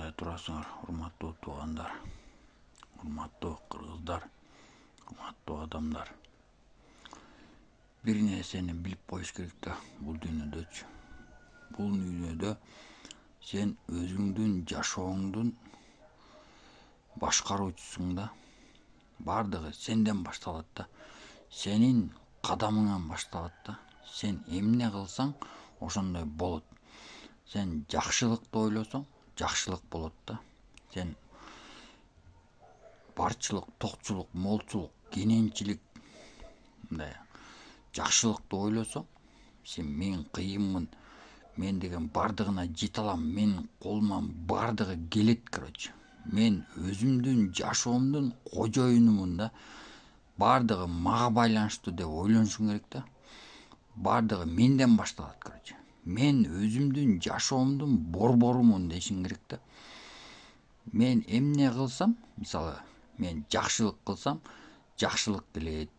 Кандай турасыңар, урматтуу туугандар, урматтуу кыргыздар, урматтуу адамдар. Бир нерсени билип коюш керек да, бул дүйнөдөчү. Бул дүйнөдө сен өзүңдүн жашооңдун башкаруучусуң да. Бардыгы сенден башталат да. Сенин кадамыңан башталат да. Сен эмне кылсаң, ошондой болот. Сен жакшылыкты ойлосоң, жакшылык болот да. Сен барчылык, токчулук, молчулук, кененчилик, мындай жакшылыкты ойлосоң, сен мен кыйынмын, мен деген бардыгына жете алам, менин колуман бардыгы келет, короче. Мен өзүмдүн жашоомдун кожоюнумун да. Бардыгы мага байланыштуу деп ойлонушуң керек да. Бардыгы менден башталат, короче. Мен өзүмдүн жашоомдун борборумун дешиң керек да. Мен эмне кылсам, мисалы, мен жакшылык кылсам, жакшылык келет.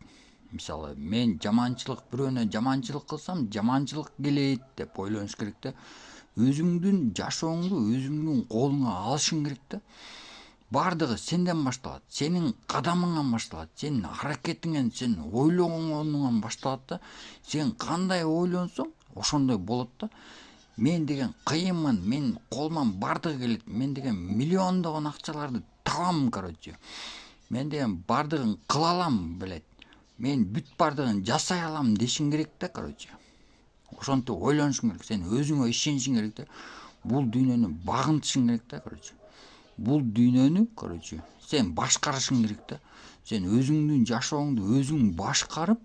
Мисалы, мен жаманчылык, бирөөнө жаманчылык кылсам, жаманчылык келет деп ойлонуш керек да. Өзүңдүн жашооңду өзүңдүн колуңа алышың керек да. Бардыгы сенден башталат, сенин кадамыңан башталат, сенин аракетиңен, сен ойлогонуңан башталат да. Сен кандай ойлонсоң, ошондой болот да. Мен деген кыйынмын, мен колуман бардыгы келет, мен деген миллиондогон акчаларды табам, короче. Мен деген бардыгын кыла алам, билет. Мен бүт бардыгын жасай алам дешиң керек да, короче. Ошентип ойлонушуң керек, сен өзүңө ишенишиң керек да. Бул дүйнөнү багынтышың керек да, короче. Бул дүйнөнү, короче, сен башкарышың керек да. Сен өзүңдүн жашооңду өзүң башкарып,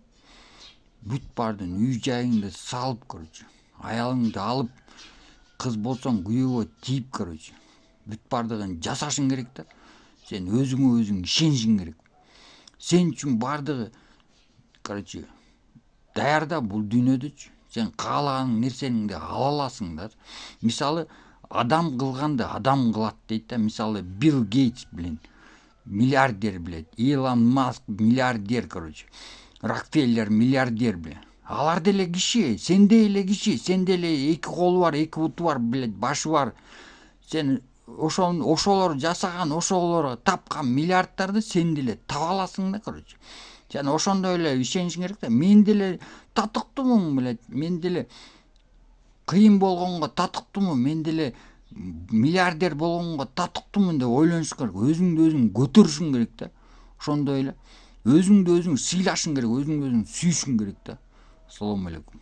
бүт бардын үй жайыңды салып, короче. Аялыңды алып, кыз болсоң күйөөгө тийип, короче. Бүт бардыгын жасашың керек да. Сен өзүңө өзүң ишенишиң керек. Сен үчүн бардыгы, короче, даярда бул дүйнөдөчү. Сен каалаган нерсеңди ала аласың да. Мисалы, адам кылганды адам кылат дейт да. Мисалы, Билл Гейтс билен, миллиардер билет, Илон Маск миллиардер, короче. Рокфеллер миллиардер биле. Алар деле киши, сенде эле киши, сенде эле эки колу бар, эки буту бар, билет, башы бар. Сен ошолор жасаган, ошолор тапкан миллиардтарды сен деле таба аласың да, короче. Сен ошондой эле ишенишиң керек да. Мен деле татыктуумун, билет. Мен деле кыйын болгонго татыктуумун, мен деле миллиардер болгонго татыктуумун деп ойлонуш керек. Өзүңдү өзүң көтөрүшүң керек да. Ошондой эле өзүңдү өзүң сыйлашың керек, өзүңдү өзүң сүйүшүң керек да. Assalomu alaykum.